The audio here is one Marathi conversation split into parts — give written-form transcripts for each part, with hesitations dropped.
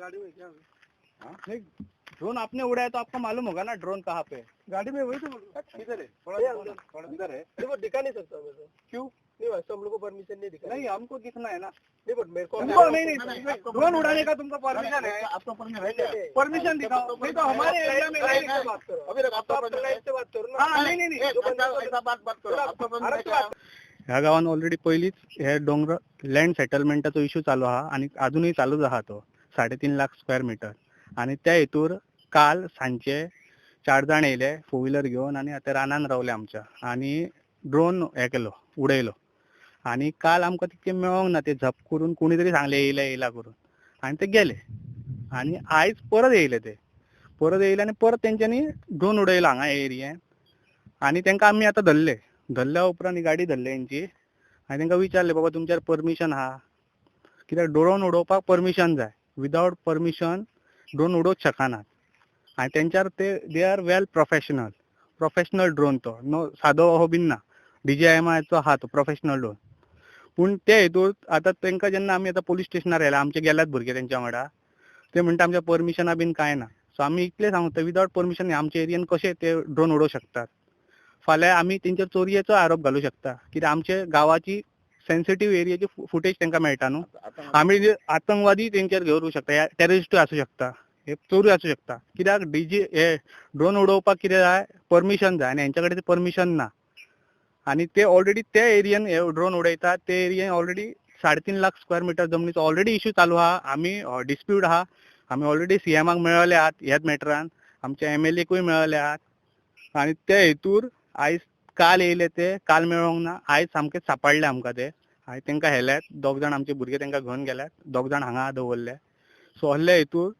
गाड़ी में क्या नहीं, ड्रोन आपने उड़ाया तो आपको मालूम होगा ना ड्रोन कहाँ पे है। गाड़ी में वही तो किधर है? थोड़ा इधर है। नहीं वो दिखा नहीं सकता मैं तो। क्यों? नहीं वैसे हम लोग को परमिशन नहीं दिखा। नहीं, हमको दिखना है ना। नहीं बट मेरे को तुमको नहीं, ड्रोन उड़ाने का तुमको परमिशन है? आपको परमिशन है क्या? परमिशन दिखाओ, नहीं तो हमारे एरिया में नहीं है। बात करो। अभी तक आपका आप परमिशन क्लाइंट से बात करो ना। हाँ, नहीं ऐसा बात करो. आपका परमिशन है क्या? ह्या गावान ऑलरेडी पहिलीच हे डोंगर लँड सेटलमेंटाचो इश्यू चालू आहा आणि अजूनही चालूच आहा तो 3.5 लाख स्क्वेअर मीटर आणि त्या हेतूर काल सांजचे 4 जाण येयले 4 व्हीलर घेऊन आणि आता रानान रावले आमच्या आणि ड्रोन हे केलो उडयलो आणि काल आमकां तितके मेळोंक ना ते झप करून कोणी तरी सांगले येयला करून आणि ते गेले आणि आयज परत येयले आणि परत तेंच्यांनी ड्रोन उडयलो हांगा एरियेन आणि तेंकां आमी आतां धरल्या उपरांत ही गाडी धरली यांची आणि तांकां विचारले बाबा तुमच्यार परमिशन आहा कित्याक ड्रोन उडोवपाक परमिशन जाय विदाउट परमिशन ड्रोन उडोवंक शकनात आणि तेंच्यार they are well professional drone तो नो सादो हो बीन ना DJI-चो आहा तो प्रोफेशनल ड्रोन पूण ते हेतूर आतां तांकां जेन्ना आमी आतां पोलीस स्टेशनार येयला आमचे गेल्यात भुरगे तेंच्या वांगडा ते म्हणटा आमच्या परमिशना बीन कांय ना सो आमी इतलें सांगता विदाउट परमिशन आमच्या एरियेन कशे ते ड्रोन उडोवंक शकतात फाल्यां आमी तेंचेर चोरयेचो आरोप घालूं शकता कित्याक आमचे गांवाची सेन्सिटीव एरियाची फुटेज तांकां मेळटा न्हू आमी आतंकवादी तेंचेर घेवरूं शकता टेररिस्टूय आसूं शकता हे चोरूय आसूं शकता कित्याक हे ड्रोन उडोवपाक कितें जाय परमिशन जाय आनी हेंच्या कडेन परमिशन ना आणि ते ऑलरेडी त्या एरियन हे ड्रोन उडयतात ते एरियन ऑलरेडी 3.5 लाख स्क्वेअर मीटर जमनीचो ऑलरेडी इश्यू चालू आहा आमी डिस्प्यूट आहा आमी ऑलरेडी CMाक मेळले आहात ह्याच मॅटरान आमच्या MLAकूय मेळले आहात आणि त्या हेतूर आयज काल येयले ते काल मेळोंक ना आयज सामके सांपडले आमकां ते आयज तांकां हेल्यात 2 जाण आमचे भुरगे तांकां घेवन गेल्यात 2 जाण हांगा दवरले सो असल्या हेतूर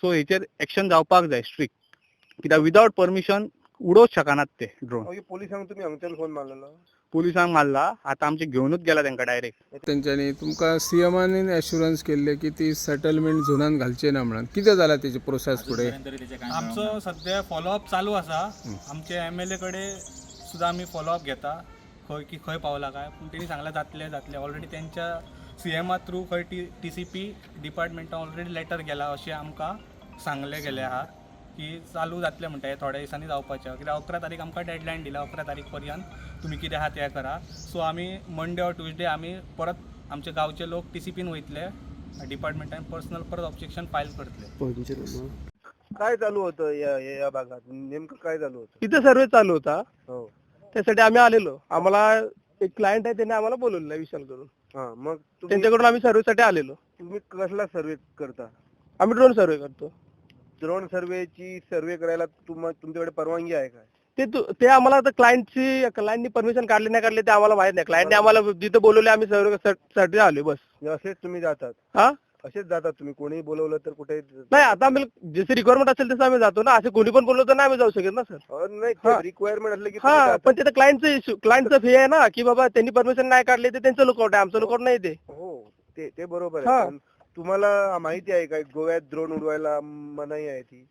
सो हेचेर एक्शन जावपाक जाय स्ट्रिक्ट कित्याक विदाउट परमिशन उडोवंक शकनात ते ड्रोन पोलिसांक तुम्ही हांगच्यान फोन मारलेलो पुलिसांक मारला आता आमचे घेऊनच गेला तांकां डायरेक्ट तेंच्यांनी तुमकां CMानी एश्युरन्स केल्ले की ती सेटलमेंट झोनान घालचे ना म्हणून कितें जाला तेजी प्रोसेस फुडें आमचो सध्या फॉलोअप चालू आसा आमचे MLA कडे सुद्दां आमी फॉलोअप घेता खंय पावला काय पूण तेणी सांगला जातले ऑलरेडी त्यांच्या CMा थ्रू खंय TCP डिपार्टमेंटान ऑलरेडी लेटर गेला अशें आमकां सांगले गेले आहा की चालू जातले म्हणटा थोड्या दिसांनी जावपाचें कित्याक 11 तारीख आमकां डेडलायन दिला 11 तारीख पर्यंत तुमी कितें आहा तें करा सो आमी मंडे ऑर ट्युजडे आमी परत आमचे गांवचे लोक TCPन वयतले डिपार्टमेंटान पर्सनल परत ऑब्जेक्शन फायल करतले काय चालू होतं या भागात नेमकं काय चालू होतं इथे सर्वे चालू होता हो त्यासाठी आम्ही आलेलो आम्हाला एक क्लायंट आहे त्याने आम्हाला बोलवलेलं विशाल करून हा मग त्यांच्याकडून आम्ही सर्वेसाठी आलेलो तुम्ही कसला सर्वे करता आम्ही ड्रोन सर्वे करतो ड्रोन सर्वे करायला तुमच्याकडे परवानगी आहे काय ते आम्हाला आता क्लायंटनी परमिशन काढले नाही काढले ते आम्हाला माहित नाही क्लायंटने आम्हाला जिथे बोलवले आम्ही सर्वेसाठी आलो बस असेच तुम्ही जातात हा असेच जातात तुम्ही कोणी बोलवलं तर कुठे नाही आता आम्ही जशी रिक्वायरमेंट असेल तसं आम्ही जातो ना असे कोणी पण बोलवलं तर नाही आम्ही जाऊ शकत ना सर नाही रिक्वायरमेंट असलं की हा पण तिथे क्लायंटचं फी आहे ना की बाबा त्यांनी परमिशन नाही काढले तर त्यांचं लुकआउट आहे आमचं लुकआउट नाही ते हो ते बरोबर आहे पण तुम्हाला माहिती आहे काय गोव्यात ड्रोन उडवायला मनाई आहे ती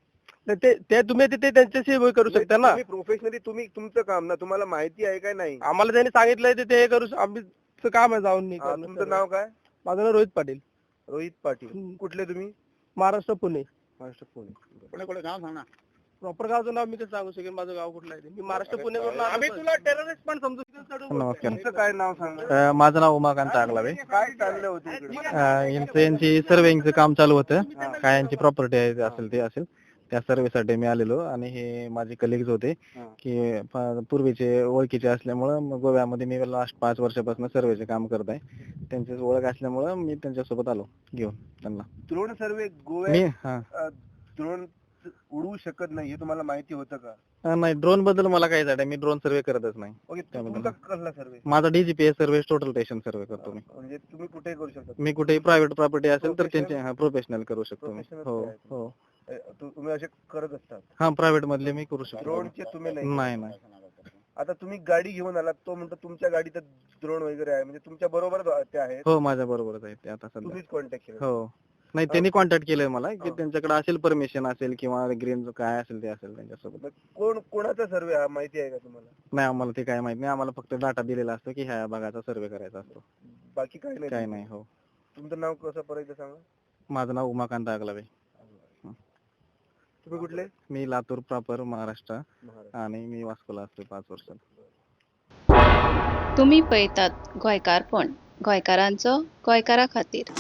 ते तुम्ही तिथे त्यांच्याशी करू शकता ना प्रोफेशनली तुम्ही तुमचं काम ना तुम्हाला माहिती आहे काय नाही आम्हाला त्यांनी सांगितलंय ते करू आम्ही काम आहे जाऊन तुमचं नाव काय माझं नाव रोहित पाटील कुठले तुम्ही महाराष्ट्र पुणे कोणी गाव सांग ना प्रॉपर गावचं नाव मी कसं सांगू शकेन माझं गाव कुठलं आहे मी महाराष्ट्र पुणे आम्ही तुला टेररिस्ट पण समजू नमस्कार तुमचं काय नाव सांगा माझं नाव उमाकांत आगलावे काय चाललं होतं इकडे यांची सर्वेचं काम चालू होतं काय यांची प्रॉपर्टी आहे असेल ते असेल त्या सर्वेसाठी मी आलेलो आणि हे माझे कलिग्स होते की पूर्वीचे ओळखीचे असल्यामुळं गोव्यामध्ये मी लास्ट 5 वर्षापासून सर्वेचे काम करत आहे त्यांची ओळख असल्यामुळं मी त्यांच्यासोबत आलो घेऊन त्यांना ड्रोन सर्वे गोव्यात ड्रोन उडवू शकत नाही हे तुम्हाला माहिती होतं का नाही ड्रोन बद्दल मला काय झालं मी ड्रोन सर्वे करतच नाही कसला सर्वे माझा DGPS सर्वे टोटल स्टेशन सर्वे करतो मी म्हणजे तुम्ही कुठे करू शकता मी कुठेही प्रायव्हेट प्रॉपर्टी असेल तर त्यांचे प्रोफेशनल करू शकतो मी हो तुम्ही असे करत असतात हा प्रायव्हेट मधले मी करू शकतो ड्रोनचे तुम्ही नाही आता तुम्ही गाडी घेऊन आलात तो म्हणतो तुमच्या गाडीत ड्रोन वगैरे आहे म्हणजे तुमच्या बरोबर ते आहेत हो माझ्या बरोबरच आहे ते आता सध्या तुम्हीच कॉन्टॅक्ट केलं हो नाही त्यांनी कॉन्टॅक्ट केलंय मला की त्यांच्याकडे असेल परमिशन असेल किंवा ग्रीन काय असेल ते असेल त्यांच्यासोबत कोणाचा सर्वे हा माहिती आहे का तुम्हाला नाही आम्हाला ते काय माहित नाही आम्हाला फक्त डाटा दिलेला असतो की ह्या भागाचा सर्वे करायचा असतो बाकी काही काय नाही हो तुमचं नाव कसं परत सांगा माझं नाव उमाकांत आगलावे. तुम्ही कुठले? मी लातूर प्रॉपर महाराष्ट्र आणि मी वास्कोला असतो 5 वर्ष. तुम्ही पळयतात गोंयकारपण, गोंयकारांचो गोंयकारा खातीर.